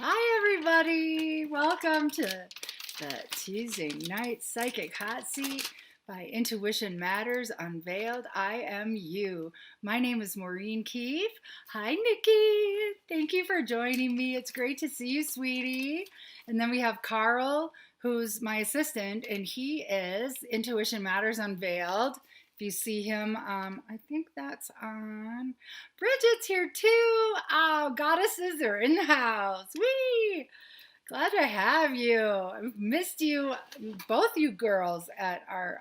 Hi, everybody. Welcome to the Tuesday Night Psychic Hot Seat by Intuition Matters Unveiled IMU. My name is Maureen Keefe. Hi, Nikki. Thank you for joining me. It's great to see you, sweetie. And then we have Carl, who's my assistant, and he is Intuition Matters Unveiled. If you see him, I think that's on. Bridget's here too. Oh, goddesses are in the house. Whee! Glad to have you. I've missed you, both you girls at our.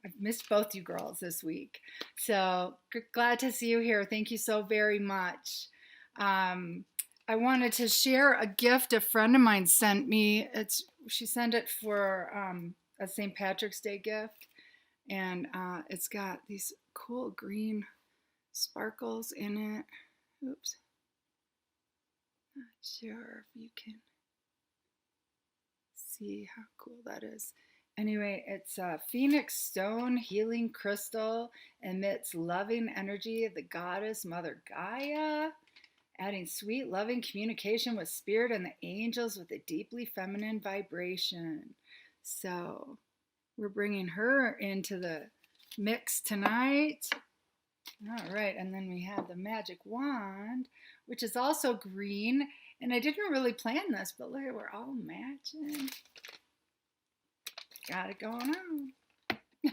I've missed both you girls this week. So glad to see you here. Thank you so very much. I wanted to share a gift a friend of mine sent me. She sent it for a St. Patrick's Day gift, and it's got these cool green sparkles in it. Oops. Not sure if you can see how cool that is. Anyway, it's a Phoenix Stone Healing Crystal, emits loving energy of the goddess Mother Gaia, adding sweet, loving communication with spirit and the angels with a deeply feminine vibration. So we're bringing her into the mix tonight. All right, and then we have the magic wand, which is also green. And I didn't really plan this, but look at, we're all matching. Got it going on.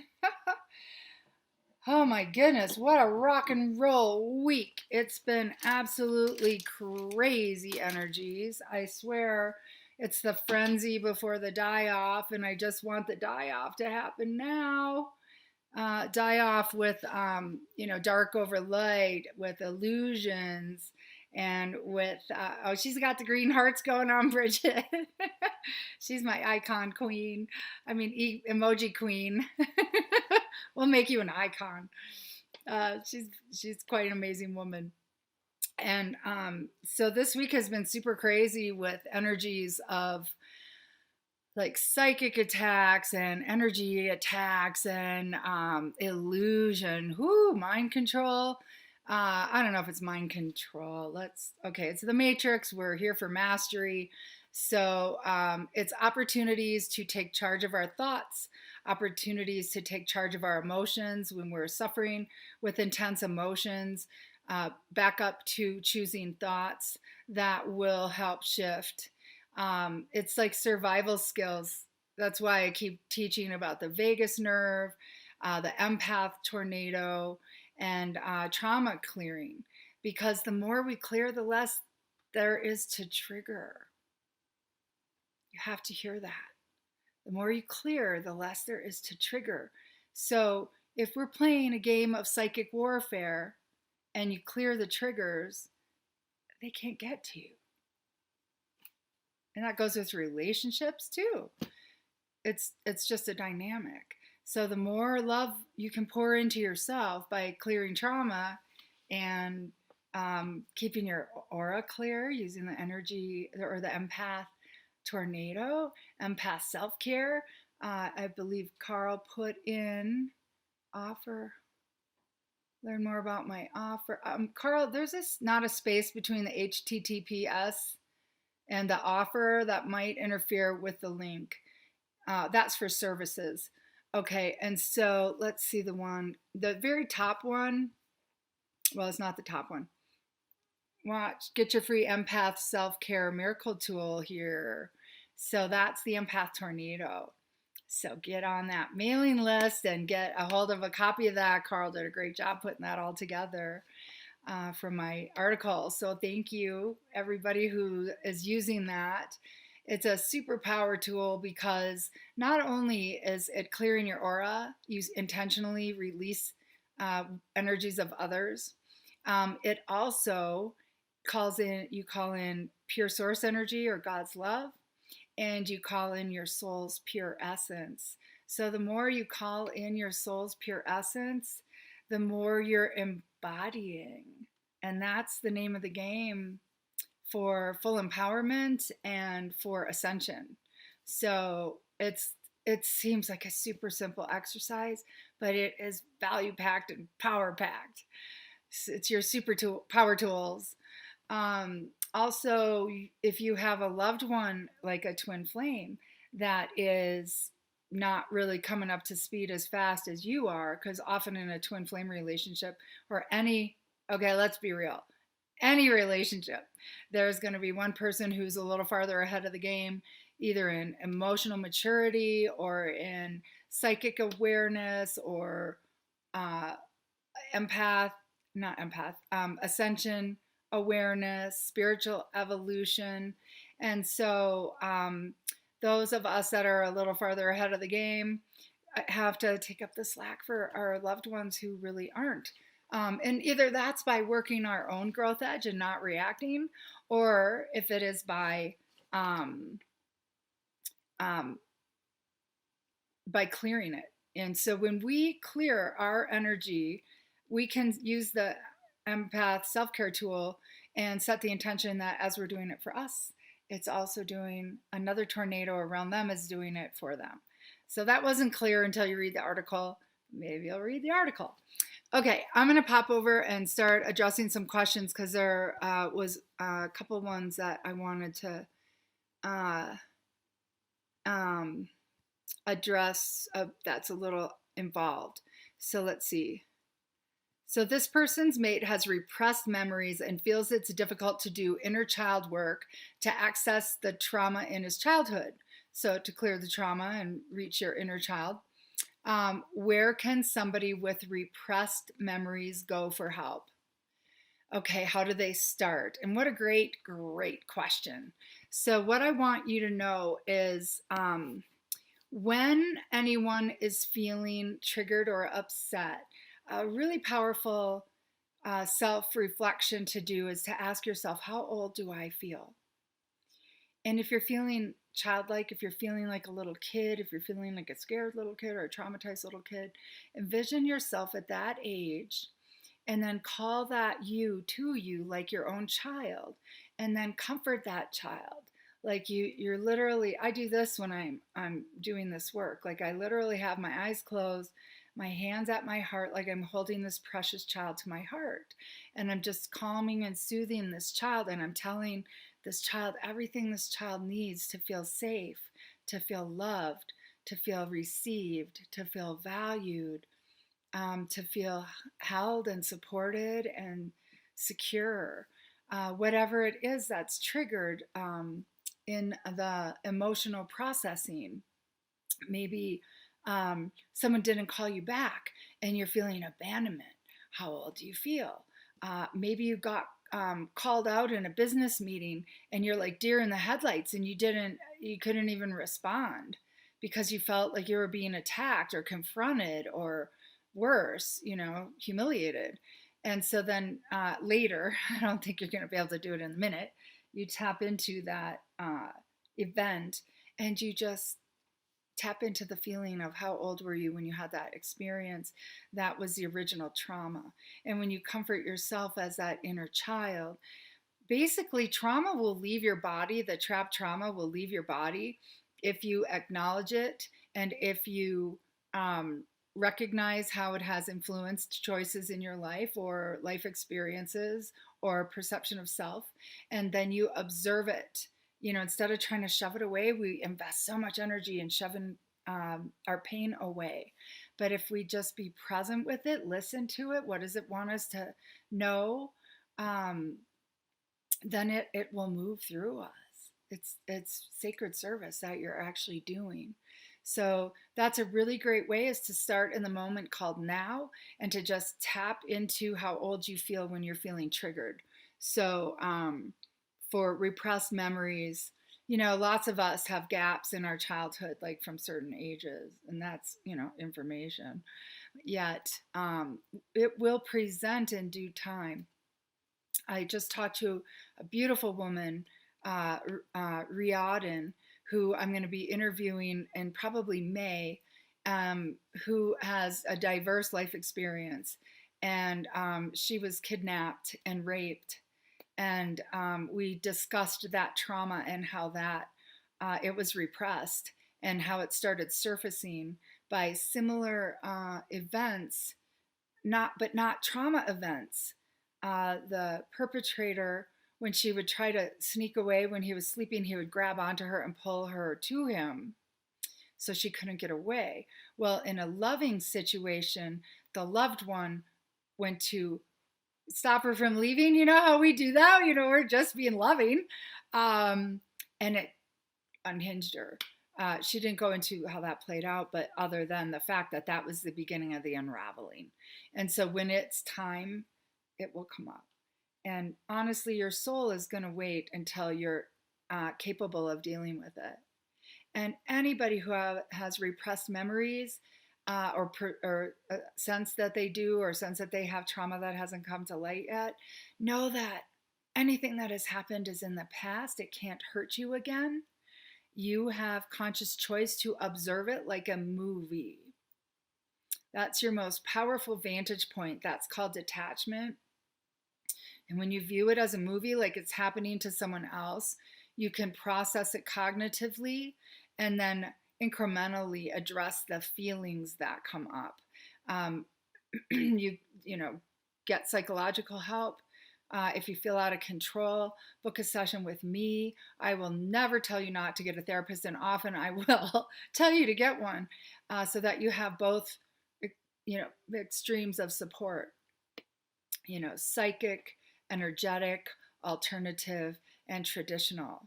Oh my goodness, what a rock and roll week. It's been absolutely crazy energies. I swear it's the frenzy before the die-off, and I just want the die-off to happen now. Die off with dark over light, with illusions, and with she's got the green hearts going on, Bridget. She's my icon queen. I mean, emoji queen. We'll make you an icon. She's quite an amazing woman. And so this week has been super crazy with energies of like psychic attacks and energy attacks and illusion. Whoo, mind control. I don't know if it's mind control. It's the Matrix. We're here for mastery. So it's opportunities to take charge of our thoughts, opportunities to take charge of our emotions when we're suffering with intense emotions, back up to choosing thoughts that will help shift. It's like survival skills. That's why I keep teaching about the vagus nerve, the empath tornado, and trauma clearing. Because the more we clear, the less there is to trigger. You have to hear that. The more you clear, the less there is to trigger. So if we're playing a game of psychic warfare and you clear the triggers, they can't get to you. And that goes with relationships too. It's just a dynamic. So the more love you can pour into yourself by clearing trauma and keeping your aura clear using the energy or the empath tornado, empath self-care. I believe Carl put in offer. Learn more about my offer. Carl, there's not a space between the HTTPS and the offer that might interfere with the link. That's for services. Okay, and so let's see the very top one. Well, it's not the top one. Get your free empath self-care miracle tool here. So that's the empath tornado. So get on that mailing list and get a hold of a copy of that. Carl did a great job putting that all together. From my article. So thank you, everybody who is using that. It's a superpower tool because not only is it clearing your aura, you intentionally release energies of others. It also call in pure source energy or God's love, and you call in your soul's pure essence. So the more you call in your soul's pure essence, the more you're embodying. And that's the name of the game for full empowerment and for ascension. So it seems like a super simple exercise, but it is value packed and power packed. It's your power tools. Also, if you have a loved one like a twin flame that is not really coming up to speed as fast as you are, because often in a twin flame relationship or any, okay, let's be real, any relationship, there's going to be one person who's a little farther ahead of the game, either in emotional maturity or in psychic awareness or uh, empath, not empath, ascension awareness, spiritual evolution. And so those of us that are a little farther ahead of the game have to take up the slack for our loved ones who really aren't. And either that's by working our own growth edge and not reacting, or if it is um, um, by clearing it. And so when we clear our energy, we can use the empath self-care tool and set the intention that as we're doing it for us, it's also doing another tornado around them is doing it for them. So that wasn't clear until you read the article. Maybe you'll read the article. Okay, I'm going to pop over and start addressing some questions because there was a couple ones that I wanted to uh, um, address that's a little involved. So let's see. So this person's mate has repressed memories and feels it's difficult to do inner child work to access the trauma in his childhood. So to clear the trauma and reach your inner child, where can somebody with repressed memories go for help? Okay, how do they start? And what a great, great question. So what I want you to know is when anyone is feeling triggered or upset, a really powerful self reflection to do is to ask yourself, how old do I feel? And if you're feeling childlike, if you're feeling like a little kid, if you're feeling like a scared little kid or a traumatized little kid, envision yourself at that age and then call that you to you like your own child, and then comfort that child like you're literally, I do this when I'm doing this work, like I literally have my eyes closed, my hands at my heart, like I'm holding this precious child to my heart, and I'm just calming and soothing this child, and I'm telling this child everything this child needs to feel safe, to feel loved, to feel received, to feel valued, to feel held and supported and secure. Whatever it is that's triggered in the emotional processing. Maybe someone didn't call you back and you're feeling abandonment. How old do you feel? Maybe you got called out in a business meeting and you're like deer in the headlights and you couldn't even respond because you felt like you were being attacked or confronted or worse, humiliated. And so then later, I don't think you're going to be able to do it in a minute, you tap into that event and you just tap into the feeling of how old were you when you had that experience. That was the original trauma. And when you comfort yourself as that inner child, basically trauma will leave your body, the trapped trauma will leave your body if you acknowledge it and if you recognize how it has influenced choices in your life or life experiences or perception of self, and then you observe it. Instead of trying to shove it away, we invest so much energy in shoving our pain away. But if we just be present with it, listen to it, what does it want us to know? Then it will move through us. It's sacred service that you're actually doing. So that's a really great way, is to start in the moment called now and to just tap into how old you feel when you're feeling triggered. So for repressed memories, lots of us have gaps in our childhood, like from certain ages, and that's, information. Yet it will present in due time. I just talked to a beautiful woman, Riordan, who I'm going to be interviewing in probably May, who has a diverse life experience. And she was kidnapped and raped. And we discussed that trauma and how that it was repressed and how it started surfacing by similar events, not trauma events. The perpetrator when she would try to sneak away when he was sleeping, he would grab onto her and pull her to him so she couldn't get away. Well, in a loving situation, the loved one went to stop her from leaving. You know how we do that? We're just being loving. And it unhinged her. She didn't go into how that played out, but other than the fact that that was the beginning of the unraveling. And so when it's time, it will come up. And honestly, your soul is going to wait until you're capable of dealing with it. And anybody who has repressed memories or sense that they do, or sense that they have trauma that hasn't come to light yet, know that anything that has happened is in the past. It can't hurt you again. You have conscious choice to observe it like a movie. That's your most powerful vantage point. That's called detachment. And when you view it as a movie, like it's happening to someone else, you can process it cognitively and then incrementally address the feelings that come up. You get psychological help. If you feel out of control, book a session with me. I will never tell you not to get a therapist, and often I will tell you to get one, so that you have both, extremes of support. Psychic, energetic, alternative, and traditional.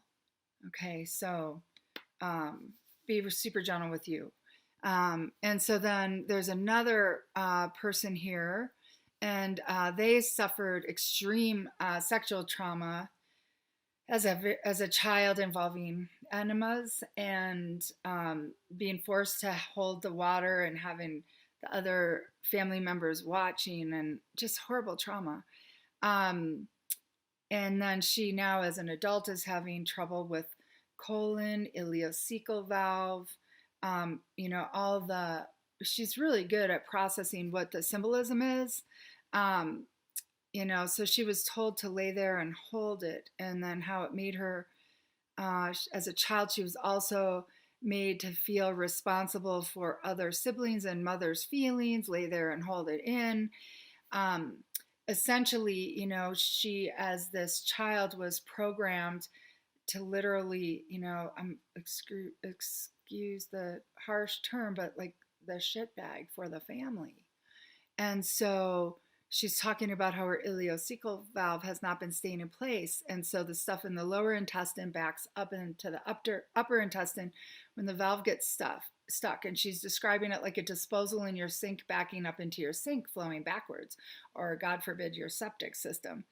Okay, so be super gentle with you. And so then there's another person here, and they suffered extreme sexual trauma as a child, involving enemas and being forced to hold the water and having the other family members watching, and just horrible trauma. And then she now, as an adult, is having trouble with colon, ileocecal valve, she's really good at processing what the symbolism is. So she was told to lay there and hold it, and then how it made her, as a child, she was also made to feel responsible for other siblings and mother's feelings, lay there and hold it in. Essentially, she, as this child, was programmed to literally, excuse the harsh term, but like the shit bag for the family. And so she's talking about how her ileocecal valve has not been staying in place. And so the stuff in the lower intestine backs up into the upper intestine when the valve gets stuck. And she's describing it like a disposal in your sink backing up into your sink, flowing backwards, or God forbid, your septic system,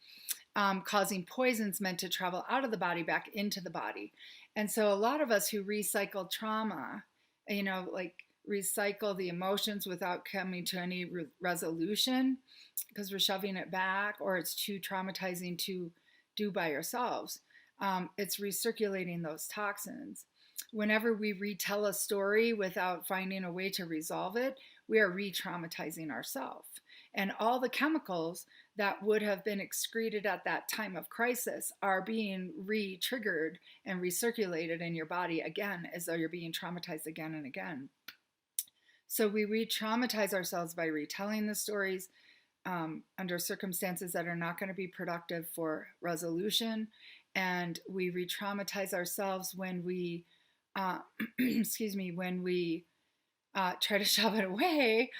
causing poisons meant to travel out of the body back into the body. And so a lot of us who recycle trauma, like recycle the emotions without coming to any resolution, because we're shoving it back, or it's too traumatizing to do by ourselves. It's recirculating those toxins. Whenever we retell a story without finding a way to resolve it, we are re-traumatizing ourselves. And all the chemicals that would have been excreted at that time of crisis are being re-triggered and recirculated in your body again, as though you're being traumatized again and again. So we re-traumatize ourselves by retelling the stories under circumstances that are not going to be productive for resolution. And we re-traumatize ourselves when we, when we try to shove it away.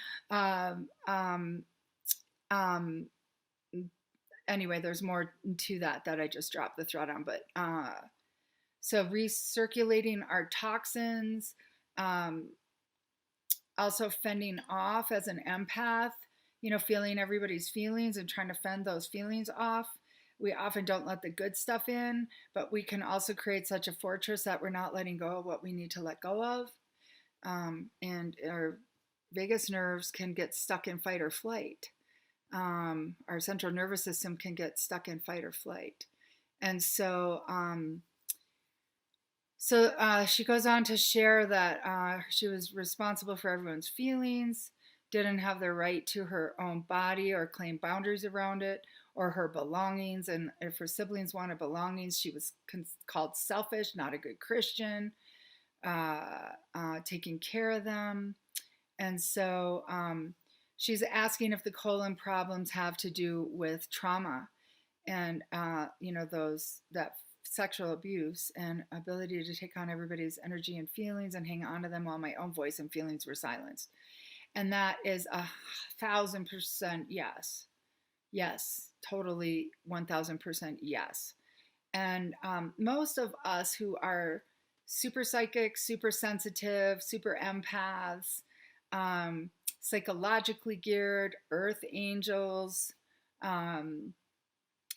Anyway, there's more to that I just dropped the thread on. But so recirculating our toxins, also fending off as an empath, feeling everybody's feelings and trying to fend those feelings off. We often don't let the good stuff in, but we can also create such a fortress that we're not letting go of what we need to let go of. And our vagus nerves can get stuck in fight or flight. Our central nervous system can get stuck in fight or flight. And so, she goes on to share that she was responsible for everyone's feelings, didn't have the right to her own body or claim boundaries around it, or her belongings. And if her siblings wanted belongings, she was called selfish, not a good Christian, taking care of them. And so she's asking if the colon problems have to do with trauma. and that sexual abuse and ability to take on everybody's energy and feelings and hang on to them while my own voice and feelings were silenced. And that is 1,000% yes. Yes, totally 1,000% yes. And most of us who are super psychic, super sensitive, super empaths, psychologically geared, earth angels, um,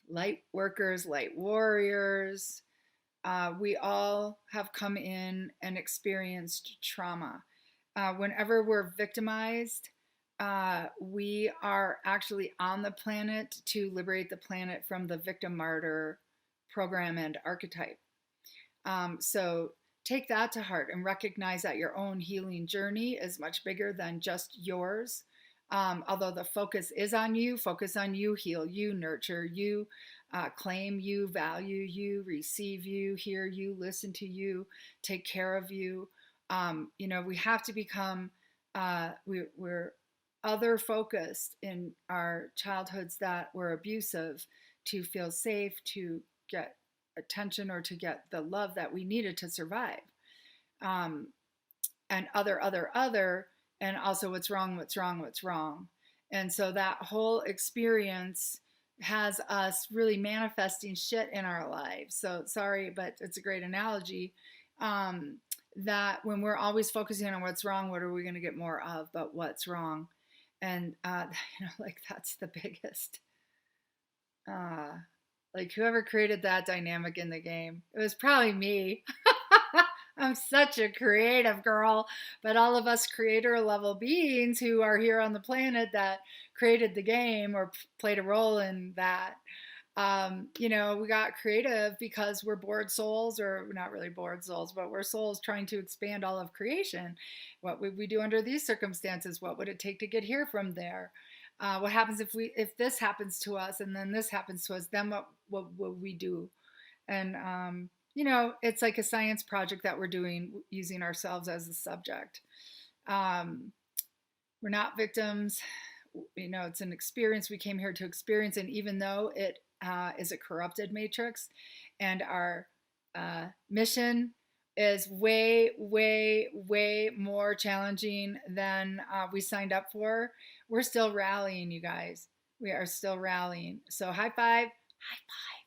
light workers, light warriors, we all have come in and experienced trauma. Whenever we're victimized, we are actually on the planet to liberate the planet from the victim martyr program and archetype. So take that to heart and recognize that your own healing journey is much bigger than just yours. Although the focus is on you, focus on you, heal you, nurture you, claim you, value you, receive you, hear you, listen to you, take care of you. We have to become, we're other focused in our childhoods that were abusive to feel safe, to get attention, or to get the love that we needed to survive. And other, and also what's wrong. And so that whole experience has us really manifesting shit in our lives. So sorry, but it's a great analogy. That when we're always focusing on what's wrong, what are we going to get more of but what's wrong? And like that's the biggest. Like whoever created that dynamic in the game, it was probably me. I'm such a creative girl, but all of us creator level beings who are here on the planet that created the game or played a role in that, we got creative because we're bored souls, or not really bored souls, but we're souls trying to expand all of creation. What would we do under these circumstances? What would it take to get here from there? What happens if this happens to us and then this happens to us? Then what will we do? And it's like a science project that we're doing using ourselves as the subject. We're not victims. It's an experience we came here to experience. And even though it is a corrupted matrix and our mission is way, way, way more challenging than we signed up for, we're still rallying, you guys. We are still rallying. So high five, high five.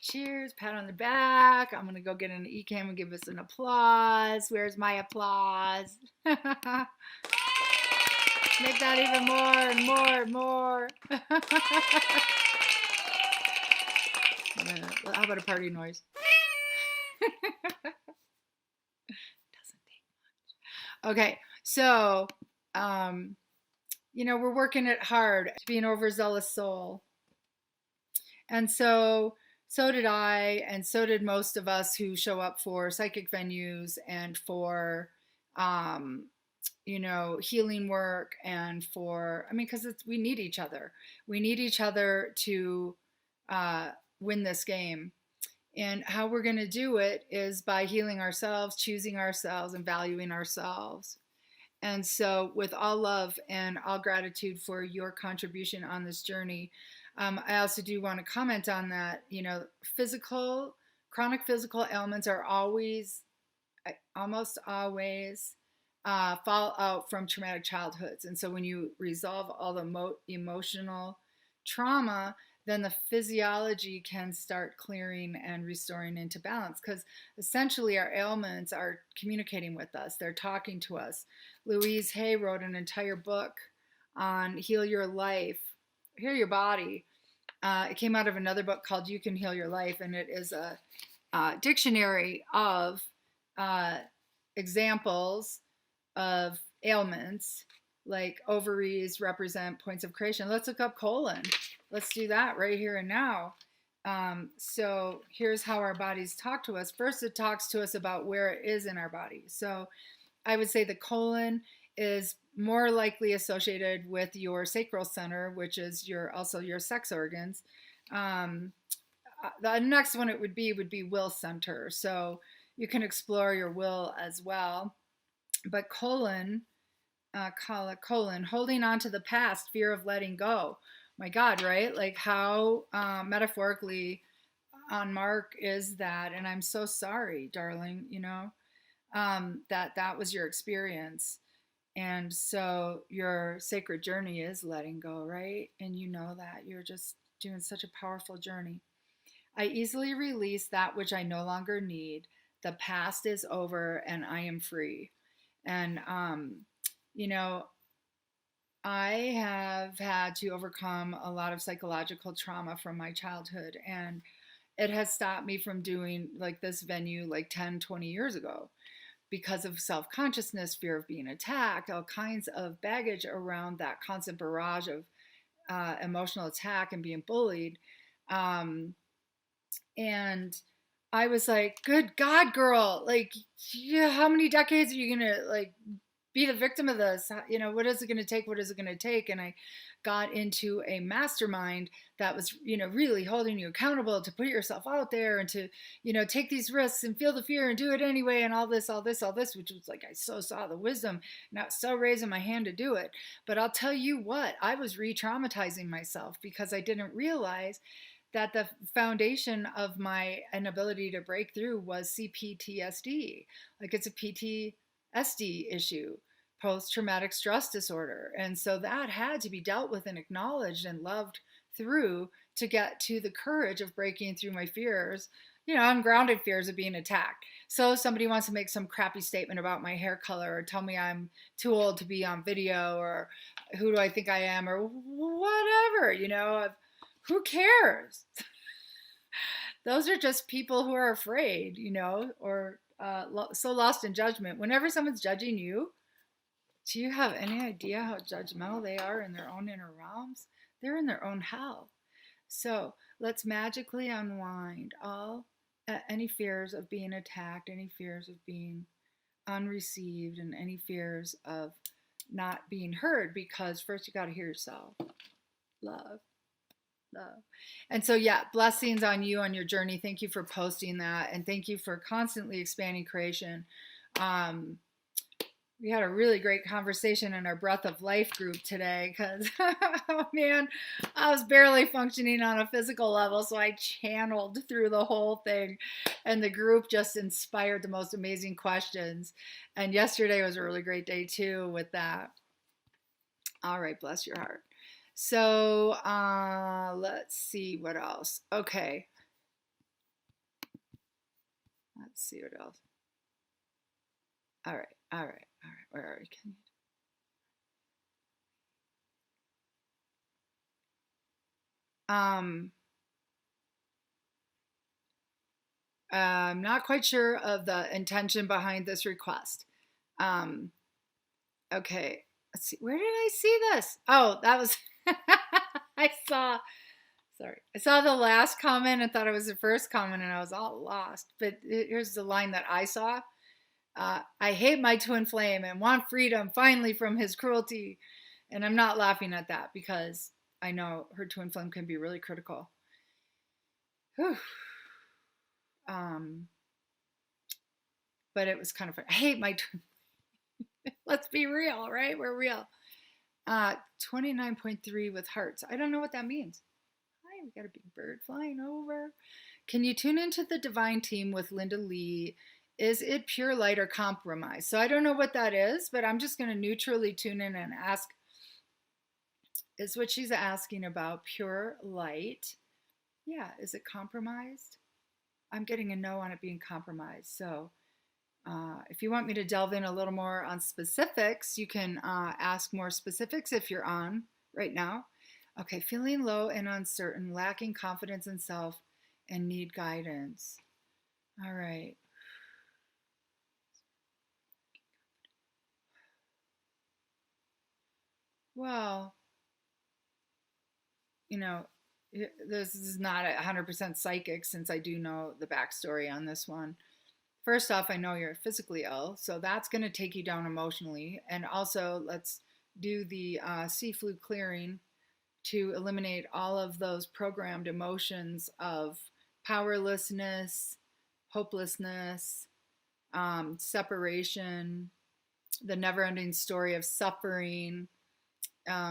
Cheers, pat on the back. I'm going to go get an ECAM and give us an applause. Where's my applause? Make that even more and more and more. How about a party noise? Doesn't take much. Okay, so, we're working it hard to be an overzealous soul. And so did I, and so did most of us who show up for psychic venues and for, healing work and for, because we need each other. We need each other to win this game. And how we're going to do it is by healing ourselves, choosing ourselves, and valuing ourselves. And so with all love and all gratitude for your contribution on this journey, I also do want to comment on that. Chronic physical ailments are almost always fall out from traumatic childhoods. And so when you resolve all the emotional trauma, then the physiology can start clearing and restoring into balance, because essentially our ailments are communicating with us. They're talking to us. Louise Hay wrote an entire book on Heal Your Life, Heal Your Body. It came out of another book called You Can Heal Your Life, and it is a dictionary of examples of ailments, like ovaries represent points of creation. Let's look up colon. Let's do that right here and now. So here's how our bodies talk to us. First, it talks to us about where it is in our body. So I would say the colon is more likely associated with your sacral center, which is also your sex organs. The next one it would be will center. So you can explore your will as well. But colon, holding on to the past, fear of letting go. my God, right? Like how metaphorically on mark is that? And I'm so sorry, darling, that that was your experience. And so your sacred journey is letting go, right? And you know that you're just doing such a powerful journey. I easily release that which I no longer need. The past is over and I am free. And, you know, I have had to overcome a lot of psychological trauma from my childhood, and it has stopped me from doing like this venue like 10, 20 years ago because of self consciousness, fear of being attacked, all kinds of baggage around that constant barrage of emotional attack and being bullied. Um, and I was like, good God, girl, like, yeah, how many decades are you going to like be the victim of this? What is it going to take? What is it going to take? And I got into a mastermind that was, really holding you accountable to put yourself out there and to, take these risks and feel the fear and do it anyway. And all this, which was like, I so saw the wisdom and I was so raising my hand to do it. But I'll tell you what, I was re-traumatizing myself because I didn't realize that the foundation of my inability to break through was CPTSD. Like it's a PTSD issue, post traumatic stress disorder. And so that had to be dealt with and acknowledged and loved through to get to the courage of breaking through my fears, ungrounded fears of being attacked. So somebody wants to make some crappy statement about my hair color or tell me I'm too old to be on video or who do I think I am or whatever, who cares? Those are just people who are afraid, or so lost in judgment. Whenever someone's judging you, do you have any idea how judgmental they are in their own inner realms? They're in their own hell. So let's magically unwind any fears of being attacked, any fears of being unreceived, and any fears of not being heard, because first you got to hear yourself. Love. And so, yeah, blessings on you on your journey. Thank you for posting that. And thank you for constantly expanding creation. We had a really great conversation in our Breath of Life group today because, oh man, I was barely functioning on a physical level. So I channeled through the whole thing and the group just inspired the most amazing questions. And yesterday was a really great day too with that. All right, bless your heart. So let's see what else. Okay. Let's see what else. All right. Where are we? I'm not quite sure of the intention behind this request. Okay. Let's see. Where did I see this? Oh, that was I saw the last comment and thought it was the first comment and I was all lost. But here's the line that I saw. I hate my twin flame and want freedom finally from his cruelty. And I'm not laughing at that because I know her twin flame can be really critical. Whew. But it was kind of fun. I hate my twin. Let's be real, right? We're real. 29.3 with hearts. I don't know what that means. Hi, we got a big bird flying over. Can you tune into the divine team with Linda Lee? Is it pure light or compromise? So I don't know what that is, but I'm just going to neutrally tune in and ask. Is what she's asking about pure light? Yeah, is it compromised? I'm getting a no on it being compromised. So if you want me to delve in a little more on specifics, you can ask more specifics if you're on right now. Okay, feeling low and uncertain, lacking confidence in self, and need guidance. All right. Well, this is not 100% psychic since I do know the backstory on this one. First off, I know you're physically ill, so that's going to take you down emotionally. And also, let's do the sea flu clearing to eliminate all of those programmed emotions of powerlessness, hopelessness, separation, the never ending story of suffering,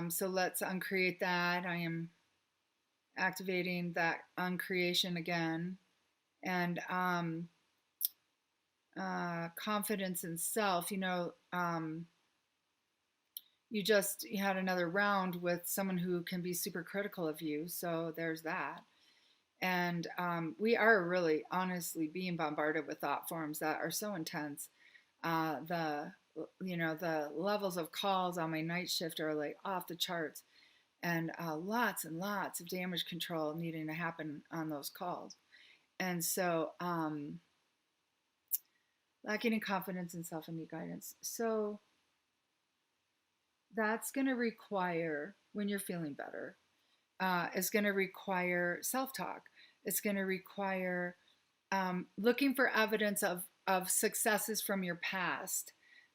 So let's uncreate that. I am activating that uncreation again. And confidence in self, you had another round with someone who can be super critical of you. So there's that. And we are really honestly being bombarded with thought forms that are so intense. The levels of calls on my night shift are like off the charts, and lots and lots of damage control needing to happen on those calls. And so lacking in confidence in self and need guidance. So that's going to require, when you're feeling better, is going to require self-talk. It's going to require looking for evidence of successes from your past,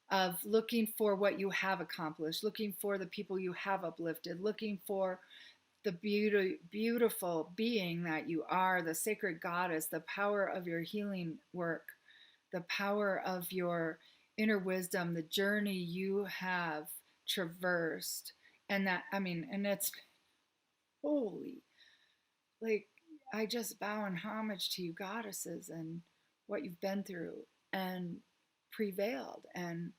of looking for what you have accomplished, looking for the people you have uplifted, looking for the beautiful being that you are, the sacred goddess, the power of your healing work, the power of your inner wisdom, the journey you have traversed. And it's holy. Like, I just bow in homage to you, goddesses, and what you've been through and prevailed and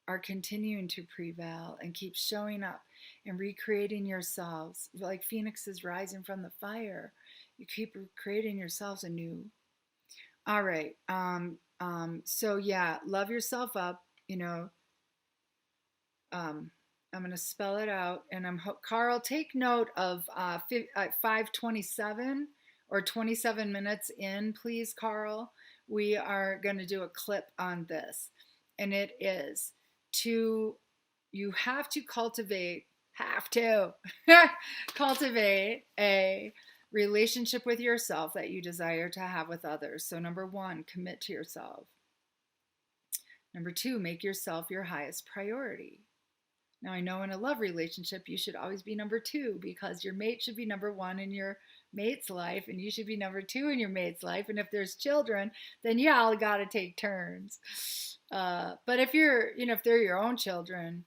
are continuing to prevail and keep showing up and recreating yourselves like phoenixes rising from the fire. You keep creating yourselves anew. All right. So yeah, love yourself up. I'm going to spell it out, and Carl, take note of 5:27 or 27 minutes in, please, Carl. We are going to do a clip on this, and it is you have to cultivate cultivate a relationship with yourself that you desire to have with others. So number 1, commit to yourself. Number 2, make yourself your highest priority. Now, I know in a love relationship, you should always be number 2 because your mate should be number 1 in your mate's life, and you should be number 2 in your mate's life. And if there's children, then y'all got to take turns. But if if they're your own children,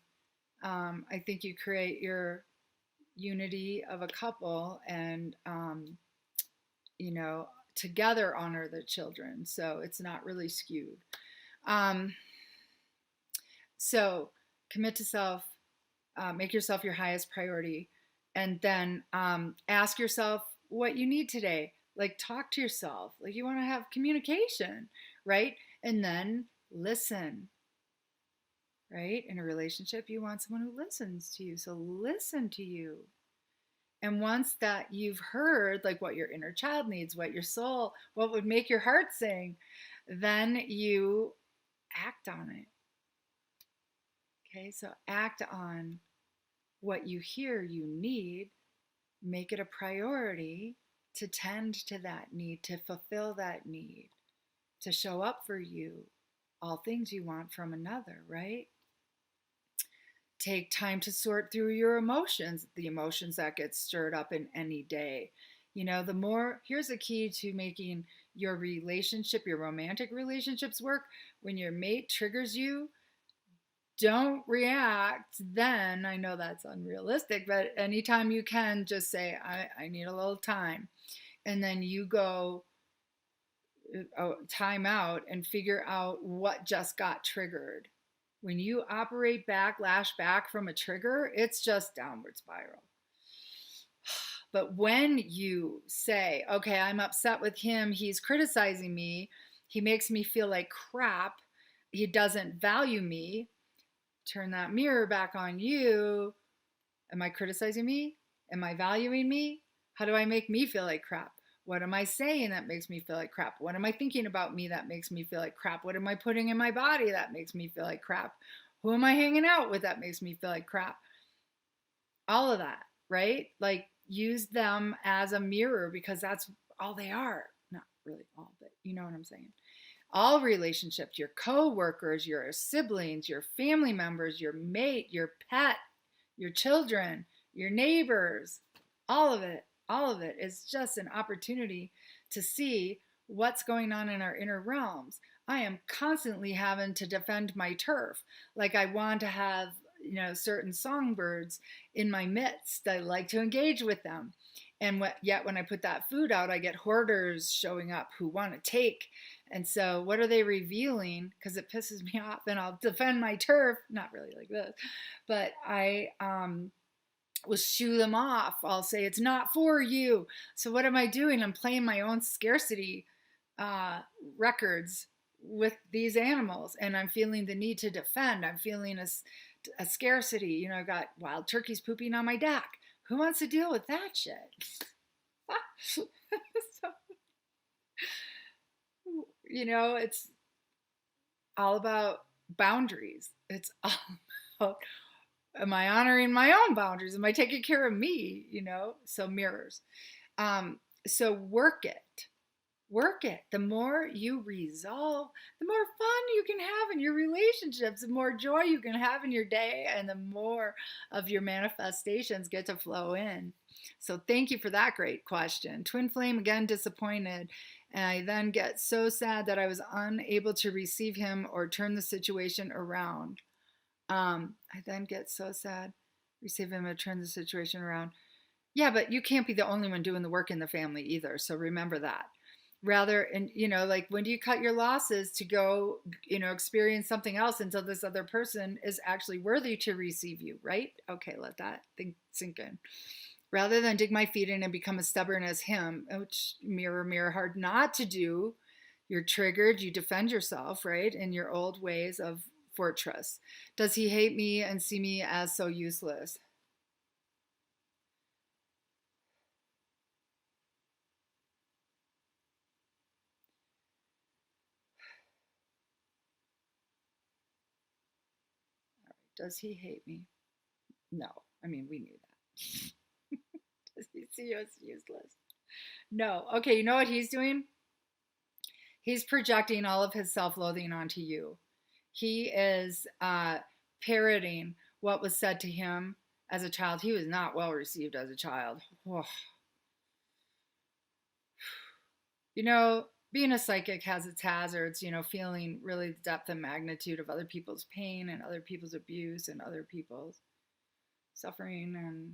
I think you create your unity of a couple and, together honor the children. So it's not really skewed. So commit to self. Make yourself your highest priority, and then ask yourself what you need today. Like, talk to yourself. Like, you want to have communication, right? And then listen, right? In a relationship, you want someone who listens to you. So listen to you. And once that you've heard like what your inner child needs, what your soul, what would make your heart sing, then you act on it. Okay, so act on what you hear you need, make it a priority to tend to that need, to fulfill that need, to show up for you, all things you want from another, right? Take time to sort through your emotions, the emotions that get stirred up in any day. Here's a key to making your relationship, your romantic relationships work. When your mate triggers you, don't react then. I know that's unrealistic, but anytime you can, just say, I need a little time. And then you go time out and figure out what just got triggered. When you operate back, lash back from a trigger, it's just downward spiral. But when you say, okay, I'm upset with him, he's criticizing me, he makes me feel like crap, he doesn't value me, turn that mirror back on you. Am I criticizing me? Am I valuing me? How do I make me feel like crap? What am I saying that makes me feel like crap? What am I thinking about me that makes me feel like crap? What am I putting in my body that makes me feel like crap? Who am I hanging out with that makes me feel like crap? All of that, right? Like, use them as a mirror because that's all they are. Not really all, but you know what I'm saying. All relationships, your co-workers, your siblings, your family members, your mate, your pet, your children, your neighbors, all of it is just an opportunity to see what's going on in our inner realms. I am constantly having to defend my turf. Like, I want to have, certain songbirds in my midst. I like to engage with them. And yet when I put that food out, I get hoarders showing up who want to take. And so what are they revealing? Because it pisses me off, and I'll defend my turf, not really like this, but I will shoo them off. I'll say, it's not for you. So what am I doing? I'm playing my own scarcity records with these animals, and I'm feeling the need to defend. I'm feeling a scarcity. I've got wild turkeys pooping on my deck. Who wants to deal with that shit? So, it's all about boundaries. It's all about, am I honoring my own boundaries? Am I taking care of me? So mirrors. So work it. The more you resolve, the more fun you can have in your relationships, the more joy you can have in your day, and the more of your manifestations get to flow in. So thank you for that great question. Twin flame, again, disappointed. And I then get so sad that I was unable to receive him or turn the situation around. I then get so sad, receive him or turn the situation around. Yeah, but you can't be the only one doing the work in the family either. So remember that. Rather, and like, when do you cut your losses to go, experience something else until this other person is actually worthy to receive you, right? Okay, let that thing sink in. Rather than dig my feet in and become as stubborn as him, which mirror, hard not to do. You're triggered, you defend yourself, right? In your old ways of fortress. Does he hate me and see me as so useless? Does he hate me? No. I mean, we knew that. Does he see you as useless? No. Okay, you know what he's doing? He's projecting all of his self-loathing onto you. He is parroting what was said to him as a child. He was not well received as a child. Oh. Being a psychic has its hazards, feeling really the depth and magnitude of other people's pain and other people's abuse and other people's suffering and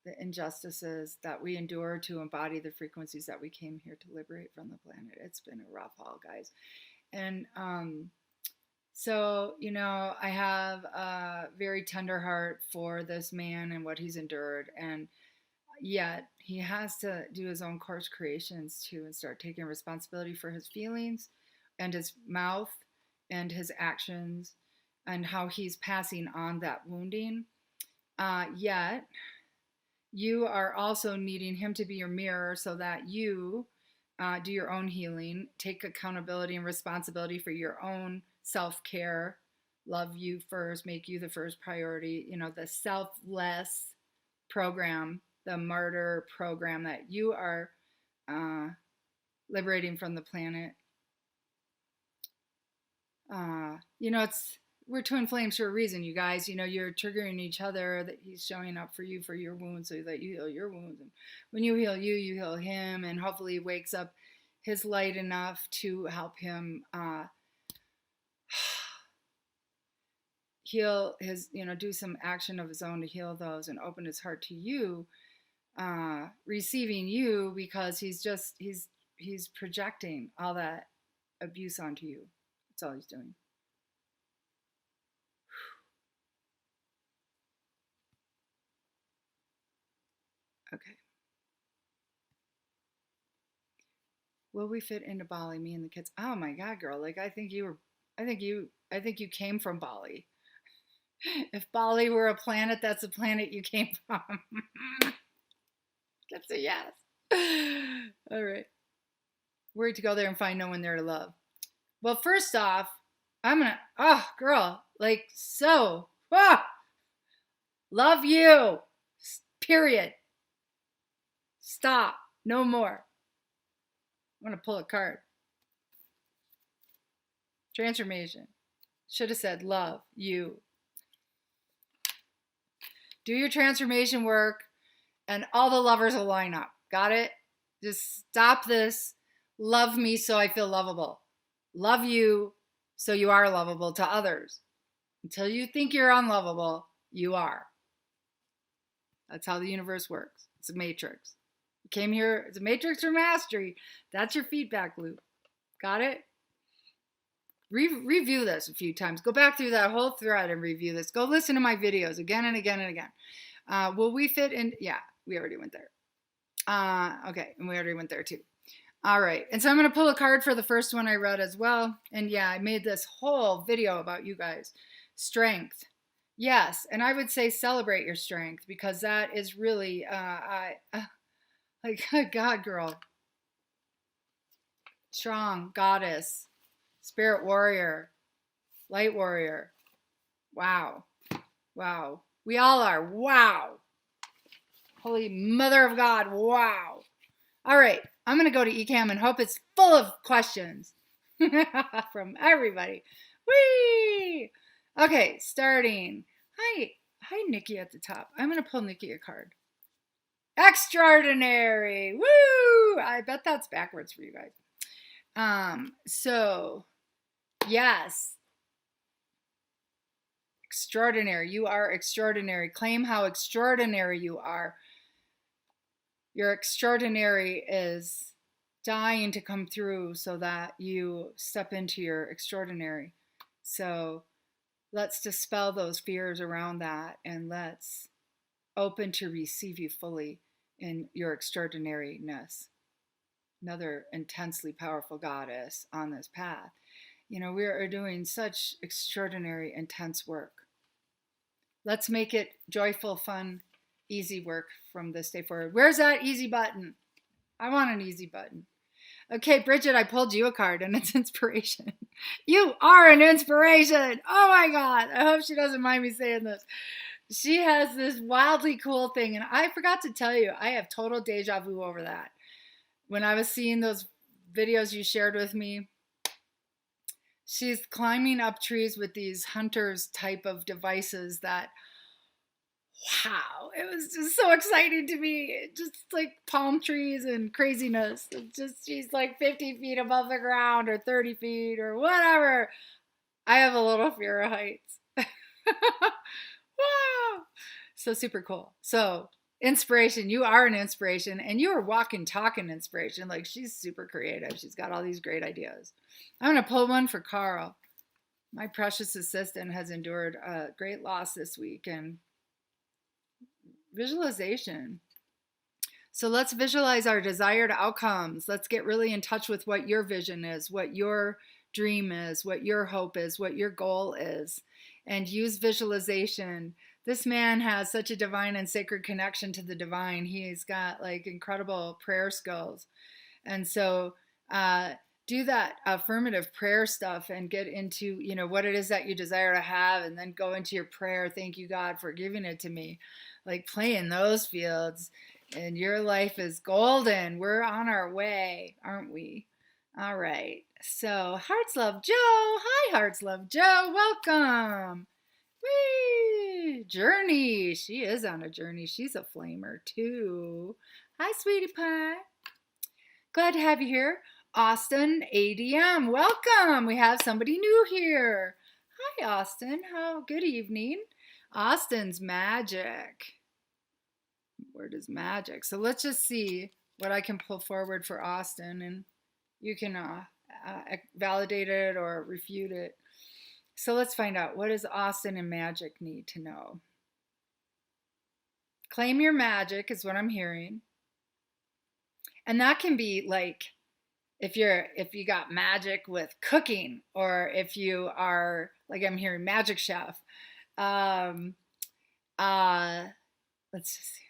the injustices that we endure to embody the frequencies that we came here to liberate from the planet. It's been a rough haul, guys. And so, I have a very tender heart for this man and what he's endured. And yet he has to do his own course creations too, and start taking responsibility for his feelings and his mouth and his actions and how he's passing on that wounding. Yet you are also needing him to be your mirror so that you do your own healing, take accountability and responsibility for your own self-care, love you first, make you the first priority, the selfless program, the martyr program that you are liberating from the planet. We're twin flames for a reason, you guys. You're triggering each other, that he's showing up for you for your wounds so that you heal your wounds. And when you heal you, you heal him, and hopefully he wakes up his light enough to help him heal his, do some action of his own to heal those and open his heart to you, receiving you, because he's projecting all that abuse onto you. That's all he's doing. Okay. Will we fit into Bali, me and the kids? Oh my God, girl. Like, I think you came from Bali. If Bali were a planet, that's a planet you came from. That's a yes. All right. Worried to go there and find no one there to love. Well, first off, girl, like, love you. Period. Stop. No more. I'm going to pull a card. Transformation. Should have said love you. Do your transformation work and all the lovers will line up. Got it? Just stop this. Love me so I feel lovable. Love you so you are lovable to others. Until you think you're unlovable, you are. That's how the universe works. It's a matrix. You came here, it's a matrix for mastery. That's your feedback loop. Got it? Review this a few times. Go back through that whole thread and review this. Go listen to my videos again and again and again. Will we fit in? Yeah, we already went there. Okay, and we already went there too. All right, and so I'm going to pull a card for the first one I read as well. And yeah, I made this whole video about you guys. Strength. Yes, and I would say celebrate your strength, because that is really, like, God, girl. Strong, goddess, spirit warrior, light warrior. Wow. Wow. We all are. Wow. Holy Mother of God. Wow. All right. I'm going to go to eCam and hope it's full of questions from everybody. Whee! Okay, starting. Hi, Nikki at the top. I'm going to pull Nikki a card. Extraordinary. Woo! I bet that's backwards for you guys. So, yes. Extraordinary. You are extraordinary. Claim how extraordinary you are. Your extraordinary is dying to come through so that you step into your extraordinary. So let's dispel those fears around that, and let's open to receive you fully in your extraordinariness. Another intensely powerful goddess on this path. You know, we are doing such extraordinary, intense work. Let's make it joyful, fun, easy work from this day forward. Where's that easy button? I want an easy button. Okay, Bridget, I pulled you a card, and it's inspiration. You are an inspiration. Oh my God. I hope she doesn't mind me saying this. She has this wildly cool thing, and I forgot to tell you, I have total deja vu over that. When I was seeing those videos you shared with me, she's climbing up trees with these hunters type of devices that, wow, it was just so exciting to me. Just like palm trees and craziness. It's just, she's like 50 feet above the ground or 30 feet or whatever. I have a little fear of heights. Wow. So super cool. So inspiration, you are an inspiration, and you are walking, talking inspiration. Like, she's super creative. She's got all these great ideas. I'm going to pull one for Carl. My precious assistant has endured a great loss this week, and visualization. So let's visualize our desired outcomes. Let's get really in touch with what your vision is, what your dream is, what your hope is, what your goal is, and use visualization. This man has such a divine and sacred connection to the divine. He's got like incredible prayer skills. And so do that affirmative prayer stuff and get into, you know, what it is that you desire to have, and then go into your prayer. Thank you, God, for giving it to me. Like, play in those fields, and your life is golden. We're on our way, aren't we? All right. So, Hearts Love Joe. Hi, Hearts Love Joe. Welcome. Whee! Journey. She is on a journey. She's a flamer too. Hi, sweetie pie. Glad to have you here. Austin ADM. Welcome. We have somebody new here. Hi, Austin. Good evening. Austin's magic. Word is magic. So let's just see what I can pull forward for Austin, and you can validate it or refute it. So let's find out, what does Austin and magic need to know? Claim your magic is what I'm hearing. And that can be like, if you got magic with cooking, or if you are, like, I'm hearing magic chef. Let's just see.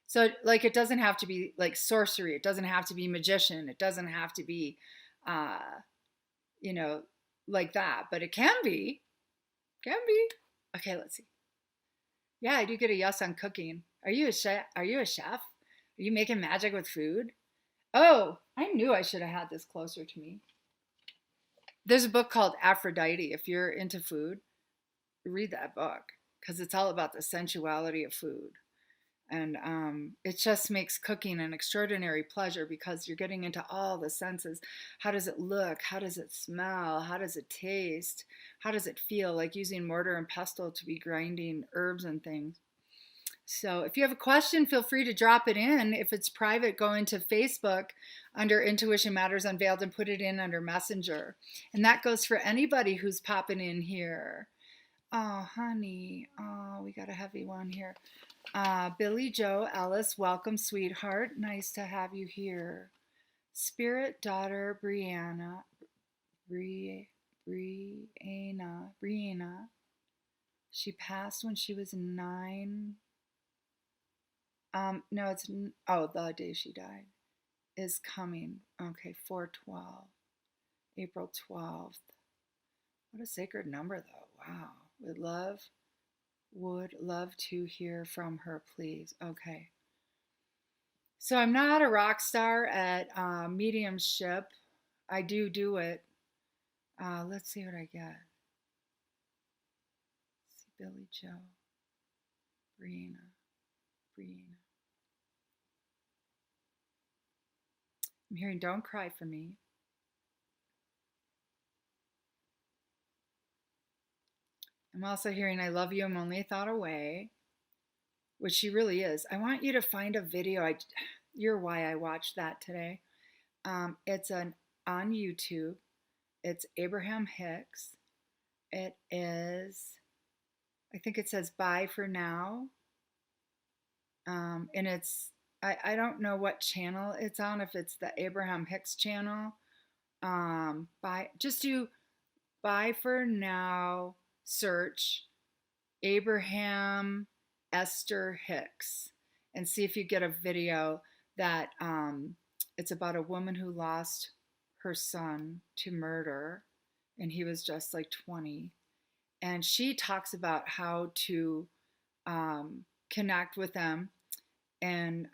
So, like, it doesn't have to be like sorcery. It doesn't have to be magician. It doesn't have to be, you know, like that. But it can be. Can be. Okay, let's see. Yeah, I do get a yes on cooking. Are you a chef? Are you a chef? Are you making magic with food? Oh, I knew I should have had this closer to me. There's a book called Aphrodite. If you're into food, read that book, because it's all about the sensuality of food. And it just makes cooking an extraordinary pleasure because you're getting into all the senses. How does it look? How does it smell? How does it taste? How does it feel? Like using mortar and pestle to be grinding herbs and things. So if you have a question, feel free to drop it in. If it's private, go into Facebook under Intuition Matters Unveiled and put it in under Messenger. And that goes for anybody who's popping in here. Oh, honey. Oh, we got a heavy one here. Billy Joe Ellis, welcome, sweetheart. Nice to have you here. Spirit daughter Brianna, Brianna. She passed when she was 9. No, the day she died is coming. Okay, 4/12, April 12th. What a sacred number, though. Wow. Would love to hear from her, please. Okay. So I'm not a rock star at mediumship. I do it. Let's see what I get. Let's see, Billy Joe, Brianna. I'm hearing "Don't cry for me." I'm also hearing "I love you, I'm only a thought away," which she really is. I want you to find a video. You're why I watched that today. It's on YouTube. It's Abraham Hicks. It is, I think it says "Bye for now." And I don't know what channel it's on, if it's the Abraham Hicks channel. Just do "Bye for now," search Abraham Esther Hicks, and see if you get a video that it's about a woman who lost her son to murder, and he was just like 20. And she talks about how to connect with them, and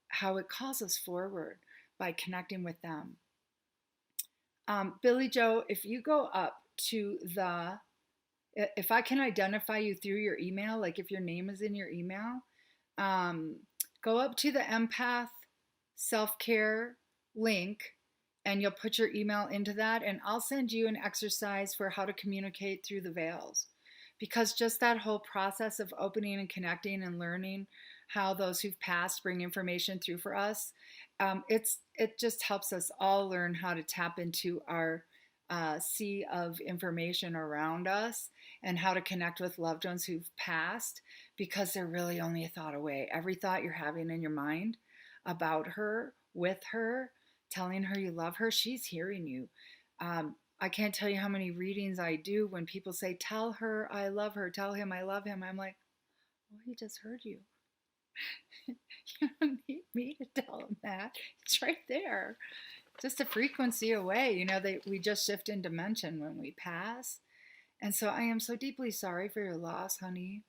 how it calls us forward by connecting with them. Billy Joe, if you go up to if I can identify you through your email, like if your name is in your email, go up to the Empath Self-Care link, and you'll put your email into that, and I'll send you an exercise for how to communicate through the veils. Because just that whole process of opening and connecting and learning how those who've passed bring information through for us, it just helps us all learn how to tap into our sea of information around us, and how to connect with loved ones who've passed, because they're really only a thought away. Every thought you're having in your mind about her, with her, telling her you love her, she's hearing you. I can't tell you how many readings I do when people say, "Tell her I love her, tell him I love him." I'm like, well, he just heard you. You don't need me to tell him that. It's right there. Just a frequency away. We just shift in dimension when we pass. And so I am so deeply sorry for your loss, honey.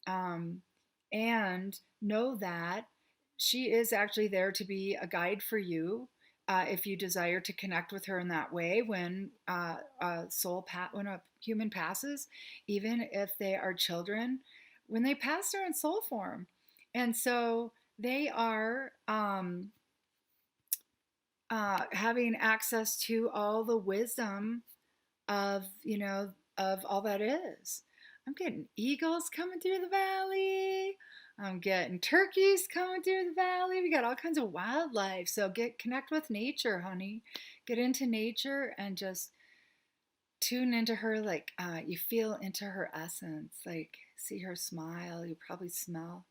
And know that she is actually there to be a guide for you, if you desire to connect with her in that way. When when a human passes, even if they are children, when they pass, they're in soul form, and so they are having access to all the wisdom of all that is. I'm getting eagles coming through the valley. I'm getting turkeys coming through the valley. We got all kinds of wildlife. So connect with nature, honey. Get into nature and just tune into her, like you feel into her essence. Like see her smile. You probably smell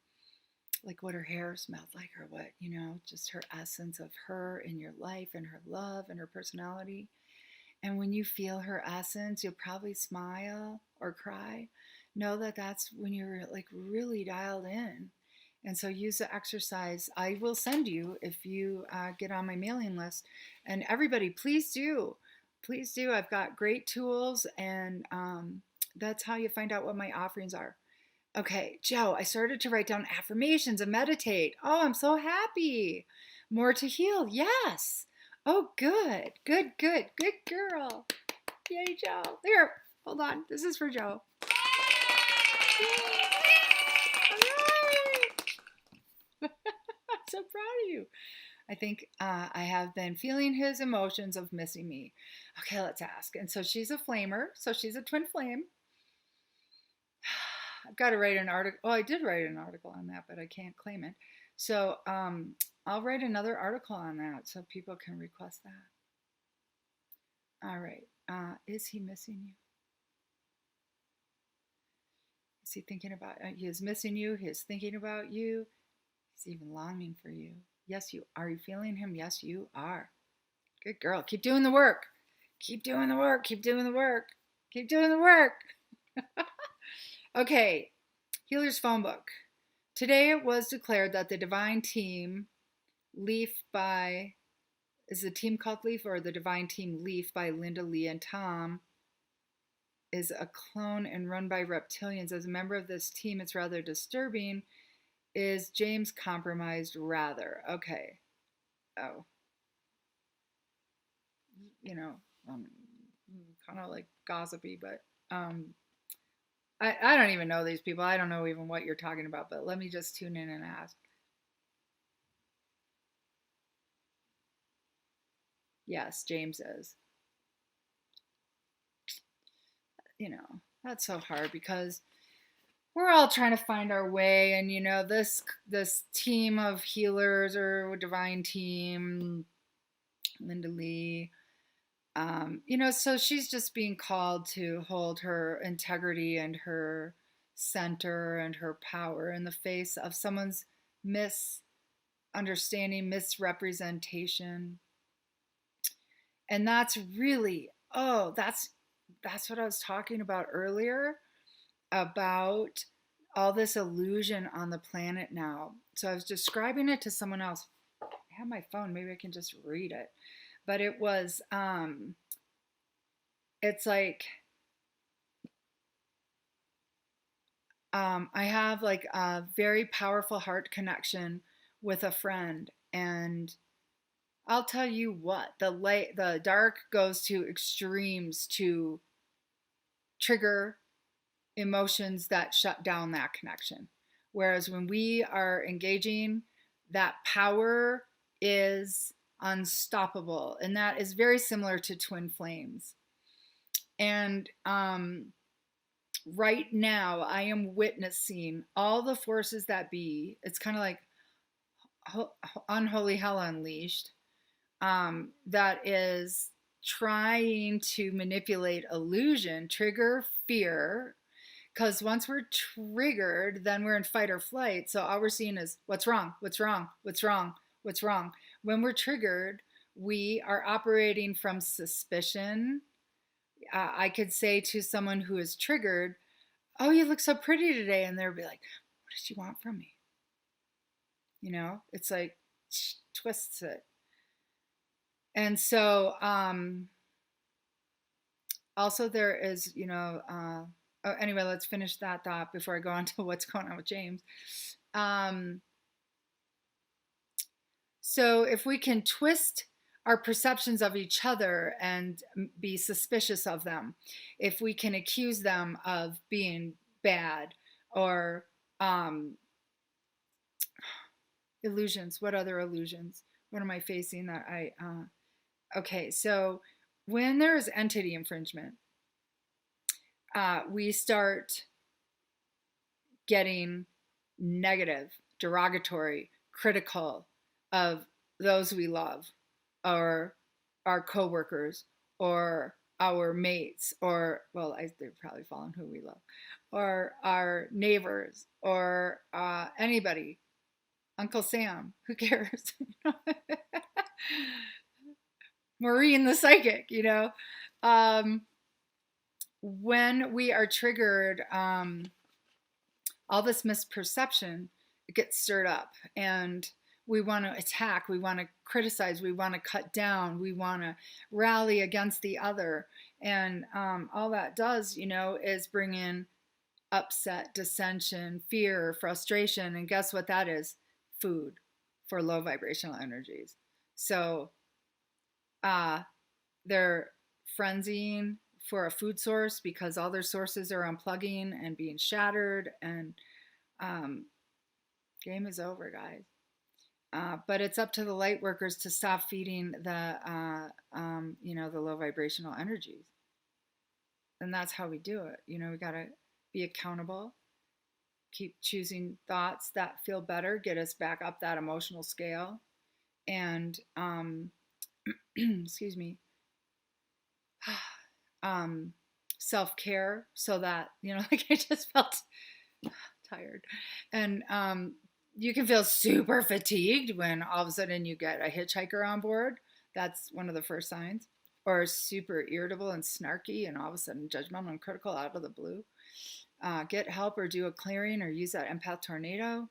like what her hair smelled like, or what, just her essence of her in your life, and her love and her personality. And when you feel her essence, you'll probably smile or cry. Know that that's when you're like really dialed in. And so use the exercise I will send you if you get on my mailing list. And everybody, please do. Please do. I've got great tools, and that's how you find out what my offerings are. Okay, Joe, I started to write down affirmations and meditate. Oh, I'm so happy. More to heal. Yes. Oh, good. Good girl. Yay, Joe. Here, hold on. This is for Joe. Yay. All right. I think I have been feeling his emotions of missing me. Okay, let's ask. And so she's a flamer. So she's a twin flame. I've got to write an article. Oh, I did write an article on that, but I can't claim it. So I'll write another article on that so people can request that. All right. Is he missing you? Is he thinking about you? He is missing you. He is thinking about you. He's even longing for you. Yes, you are. You feeling him? Yes, you are. Good girl. Keep doing the work. Keep doing the work. Keep doing the work. Keep doing the work. Okay. Healer's phone book. Today it was declared that the Divine Team Leaf by, is the team called Leaf or the Divine Team Leaf by Linda Lee and Tom is a clone and run by reptilians. As a member of this team, it's rather disturbing. Is James compromised? Rather. Okay. Oh. You know, kind of like gossipy, but I don't even know these people. I don't know even what you're talking about, but let me just tune in and ask. Yes, James is. You know, that's so hard because we're all trying to find our way, and you know, this team of healers or divine team, Linda Lee, you know, so she's just being called to hold her integrity and her center and her power in the face of someone's misunderstanding, misrepresentation. And that's really, oh, that's what I was talking about earlier about all this illusion on the planet now. So I was describing it to someone else. I have my phone, maybe I can just read it. But it was it's like I have like a very powerful heart connection with a friend, and I'll tell you what, the dark goes to extremes to trigger emotions that shut down that connection. Whereas when we are engaging, that power is unstoppable, and that is very similar to twin flames. And right now, I am witnessing all the forces that be. It's kind of like unholy hell unleashed. That is trying to manipulate illusion, trigger fear, because once we're triggered, then we're in fight or flight. So all we're seeing is what's wrong, what's wrong, what's wrong, what's wrong. When we're triggered, we are operating from suspicion. I could say to someone who is triggered, oh, you look so pretty today. And they'll be like, what does she want from me? You know, it's like twists it. And so also there is, you know, oh, anyway, let's finish that thought before I go on to what's going on with James. So if we can twist our perceptions of each other and be suspicious of them, if we can accuse them of being bad or illusions, what other illusions? What am I facing that okay, so when there is entity infringement, we start getting negative, derogatory, critical of those we love, or our coworkers, or our mates, or well, they've probably fallen who we love, or our neighbors, or anybody, Uncle Sam, who cares? Maureen the psychic, you know. When we are triggered, all this misperception gets stirred up, and we want to attack, we want to criticize, we want to cut down, we want to rally against the other. And all that does, you know, is bring in upset, dissension, fear, frustration. And guess what that is? Food for low vibrational energies. So they're frenzying for a food source because all their sources are unplugging and being shattered, and game is over, guys. But it's up to the light workers to stop feeding the low vibrational energies. And that's how we do it. We got to be accountable, keep choosing thoughts that feel better, get us back up that emotional scale. And, excuse me, self-care, so that, like I just felt tired. And you can feel super fatigued when all of a sudden you get a hitchhiker on board. That's one of the first signs. Or super irritable and snarky and all of a sudden judgmental and critical out of the blue. Get help or do a clearing or use that empath tornado.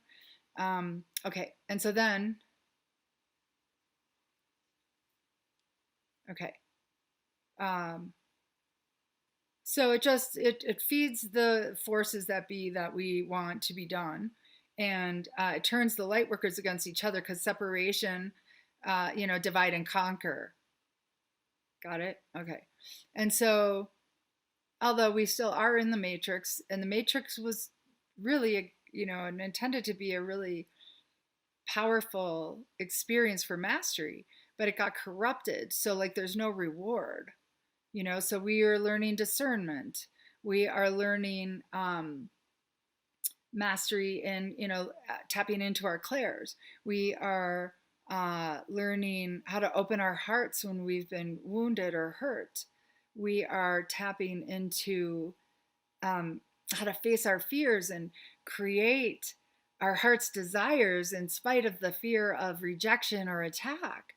Okay, and so then, okay. So it feeds the forces that be that we want to be done, and it turns the light workers against each other because separation, divide and conquer. Got it? Okay. And so, although we still are in the matrix, and the matrix was really, intended to be a really powerful experience for mastery, but it got corrupted. So, like, there's no reward, so we are learning discernment. We are learning mastery in, tapping into our clairs. We are learning how to open our hearts when we've been wounded or hurt. We are tapping into how to face our fears and create our heart's desires in spite of the fear of rejection or attack.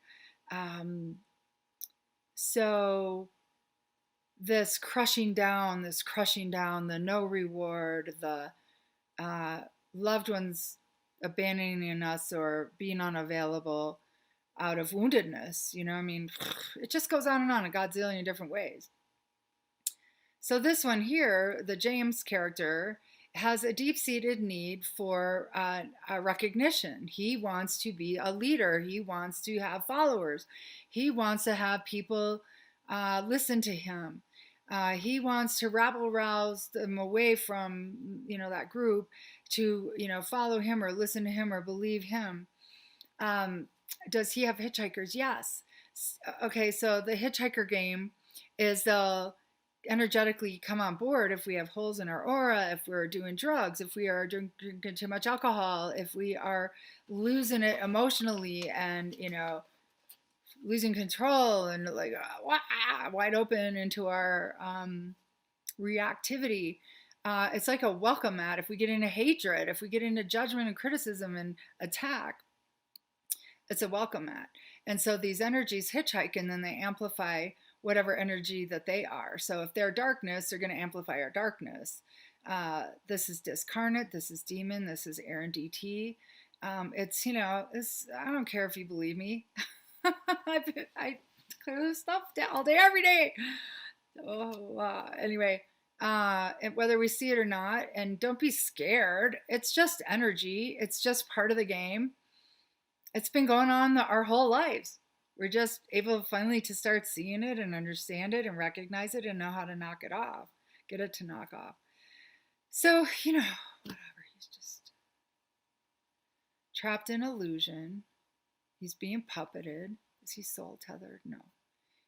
So this crushing down, the no reward, the loved ones abandoning us or being unavailable out of woundedness, it just goes on a godzillion different ways. So this one here, the James character, has a deep-seated need for a recognition. He wants to be a leader. He wants to have followers. He wants to have people listen to him. He wants to rabble-rouse them away from, that group to, follow him or listen to him or believe him. Does he have hitchhikers? Yes. Okay, so the hitchhiker game is they'll energetically come on board if we have holes in our aura, if we're doing drugs, if we are drinking too much alcohol, if we are losing it emotionally and, losing control and like wide open into our reactivity. It's like a welcome mat. If we get into hatred, if we get into judgment and criticism and attack, it's a welcome mat. And so these energies hitchhike and then they amplify whatever energy that they are. So if they're darkness, they're going to amplify our darkness. This is discarnate, this is demon, this is air and DT. It's, I don't care if you believe me. I clear this stuff all day, every day. Anyway, whether we see it or not, and don't be scared. It's just energy. It's just part of the game. It's been going on our whole lives. We're just able finally to start seeing it and understand it and recognize it and know how to knock it off, get it to knock off. So, whatever. He's just trapped in illusion. He's being puppeted. Is he soul tethered? No.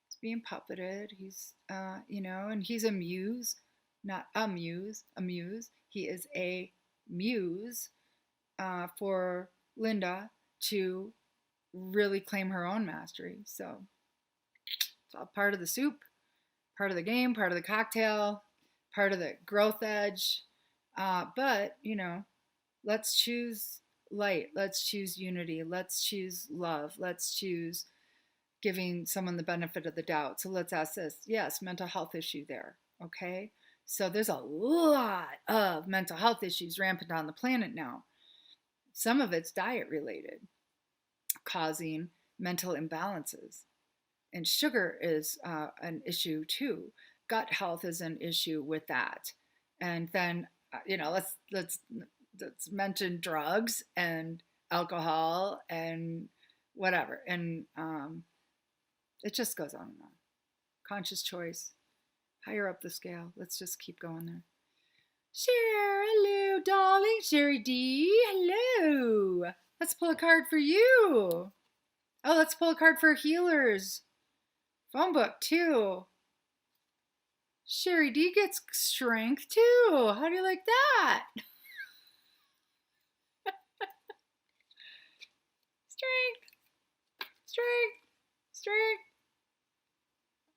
He's being puppeted. He's, and he's a muse, not a muse. He is a muse for Linda to really claim her own mastery. So it's all part of the soup, part of the game, part of the cocktail, part of the growth edge. But, let's choose light. Let's choose unity. Let's choose love. Let's choose giving someone the benefit of the doubt. So let's ask this. Yes, mental health issue there. Okay. So there's a lot of mental health issues rampant on the planet now. Some of it's diet related, causing mental imbalances. And sugar is an issue too. Gut health is an issue with that. And then, let's mention drugs and alcohol and whatever. And it just goes on and on. Conscious choice, higher up the scale. Let's just keep going there. Share, hello, darling. Sherry D, hello. Let's pull a card for you. Oh, let's pull a card for healers. Phone book, too. Sherry D gets strength, too. How do you like that? Strength, strength, strength.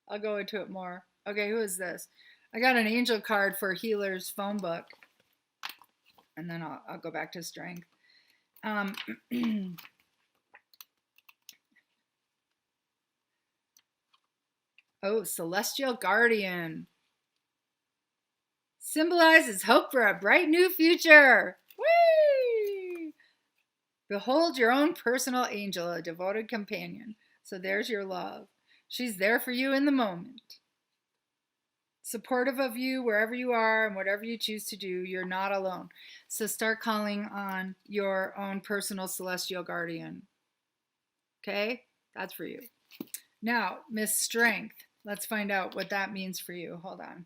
I'll go into it more. Okay, who is this? I got an angel card for healers phone book. And then I'll go back to strength. Oh, celestial guardian. Symbolizes hope for a bright new future. Whee! Behold your own personal angel, a devoted companion. So there's your love. She's there for you in the moment. Supportive of you wherever you are and whatever you choose to do. You're not alone. So start calling on your own personal celestial guardian. Okay? That's for you. Now, Miss Strength. Let's find out what that means for you. Hold on.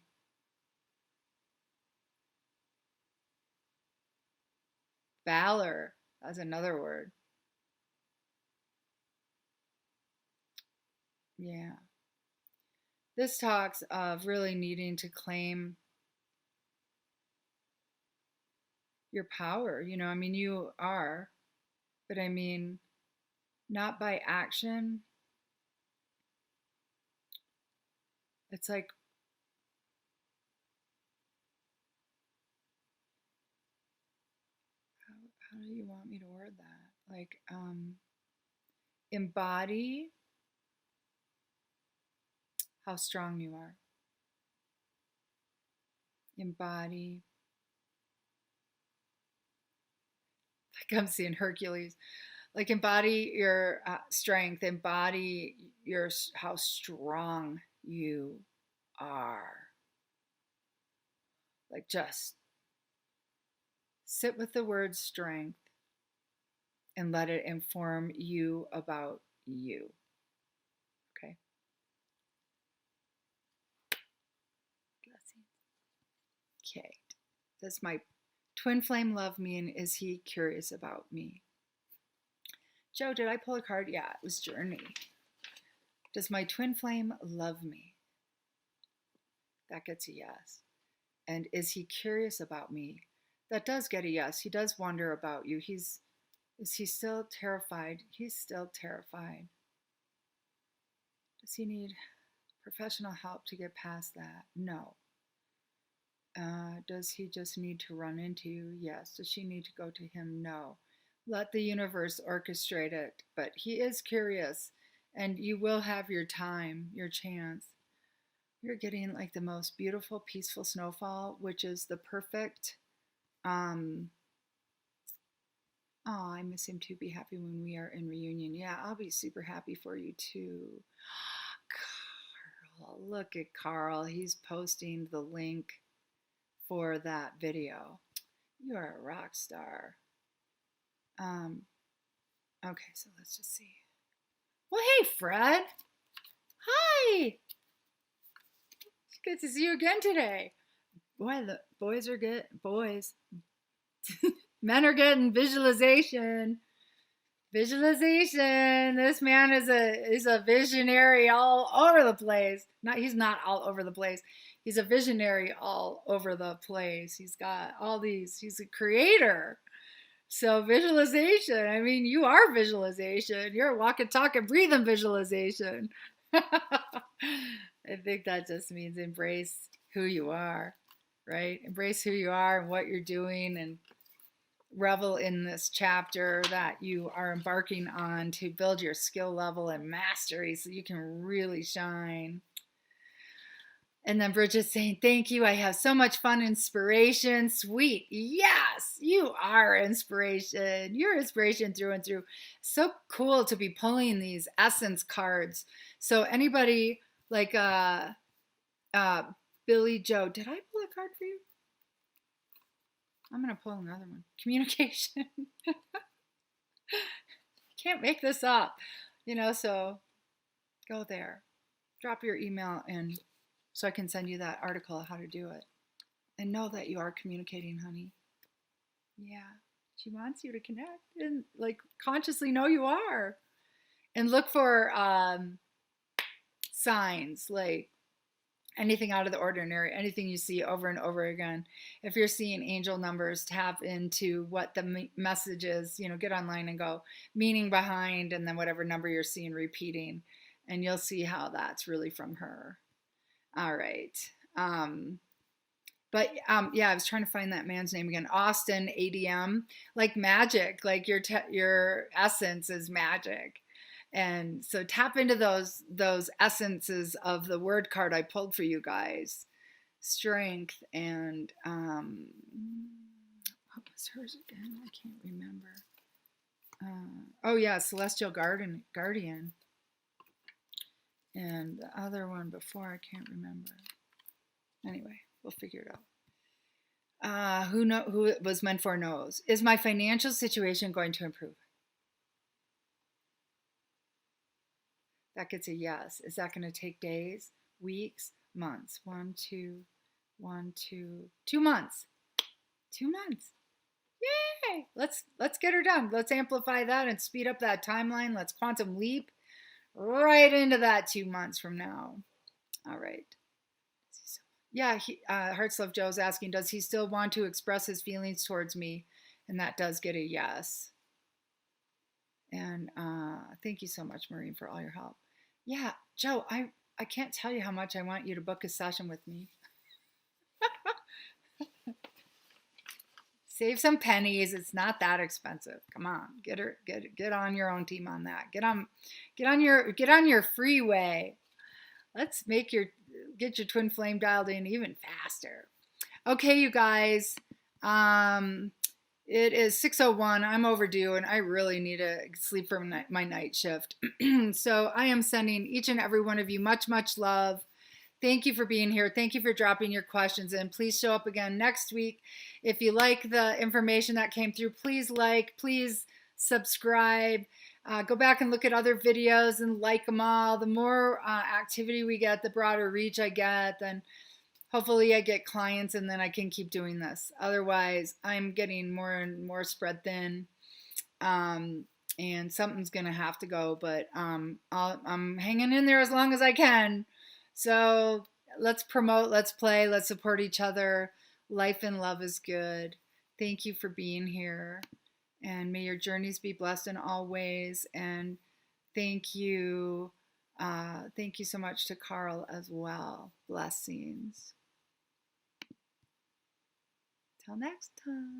Valor. That's another word. Yeah. This talks of really needing to claim your power. You know, I mean, you are, but I mean, not by action. It's like, how do you want me to word that? Like, embody how strong you are. Embody. Like I'm seeing Hercules. Like embody your strength. Embody your how strong you are. Like just sit with the word strength and let it inform you about you. Okay. Okay. Does my twin flame love me, and is he curious about me? Joe, did I pull a card? Yeah, it was Journey. Does my twin flame love me? That gets a yes. And is he curious about me? That does get a yes. He does wonder about you. Is he still terrified? He's still terrified. Does he need professional help to get past that? No. Does he just need to run into you? Yes. Does she need to go to him? No. Let the universe orchestrate it. But he is curious, and you will have your time, your chance. You're getting like the most beautiful, peaceful snowfall, which is the perfect. Oh, I miss him too. Be happy when we are in reunion. Yeah, I'll be super happy for you too. Carl, look at Carl. He's posting the link for that video. You are a rock star. Okay, so let's just see. Well, hey, Fred. Hi. It's good to see you again today. Boy, the boys are good. Boys. Men are getting visualization. Visualization. This man is a visionary all over the place. He's not all over the place. He's a visionary all over the place. He's got all these. He's a creator. So visualization. I mean, you are visualization. You're a walking, talking, breathing visualization. I think that just means embrace who you are, right? Embrace who you are and what you're doing, and revel in this chapter that you are embarking on to build your skill level and mastery so you can really shine. And then Bridget's saying, thank you. I have so much fun, inspiration. Sweet. Yes, you are inspiration. You're inspiration through and through. So cool to be pulling these essence cards. So anybody like Billy Joe, did I pull a card for you? I'm going to pull another one. Communication. Can't make this up. So go there. Drop your email and so I can send you that article how to do it. And know that you are communicating, honey. Yeah. She wants you to connect and like consciously know you are. And look for signs like anything out of the ordinary, anything you see over and over again. If you're seeing angel numbers, tap into what the message is, get online and go meaning behind, and then whatever number you're seeing repeating, and you'll see how that's really from her. All right. But yeah, I was trying to find that man's name again. Austin, ADM, like magic, like your essence is magic. And so tap into those essences of the word card I pulled for you guys. Strength and what was hers again? I can't remember. Oh yeah, Celestial Guardian. And the other one before, I can't remember. Anyway, we'll figure it out. Who it was meant for knows. Is my financial situation going to improve? That gets a yes. Is that going to take days, weeks, months? 1, 2, 1, 2, 2 months. 2 months. Yay! Let's get her done. Let's amplify that and speed up that timeline. Let's quantum leap right into that 2 months from now. All right. Yeah, Hearts Love Joe's asking, does he still want to express his feelings towards me? And that does get a yes. And thank you so much, Maureen, for all your help. Yeah, Joe, I can't tell you how much I want you to book a session with me. Save some pennies. It's not that expensive. Come on, get on your own team on that. Get on your freeway. Let's get your twin flame dialed in even faster. Okay, you guys. It is 6:01. I'm overdue, and I really need to sleep for my night shift. So I am sending each and every one of you much, much love. Thank you for being here. Thank you for dropping your questions in. Please show up again next week. If you like the information that came through, please please subscribe. Go back and look at other videos and like them all. The more activity we get, the broader reach I get, then hopefully I get clients and then I can keep doing this. Otherwise, I'm getting more and more spread thin. And something's going to have to go, but I'm hanging in there as long as I can. So let's promote, let's play, let's support each other. Life and love is good. Thank you for being here. And may your journeys be blessed in all ways. And thank you so much to Carl as well. Blessings. Till next time.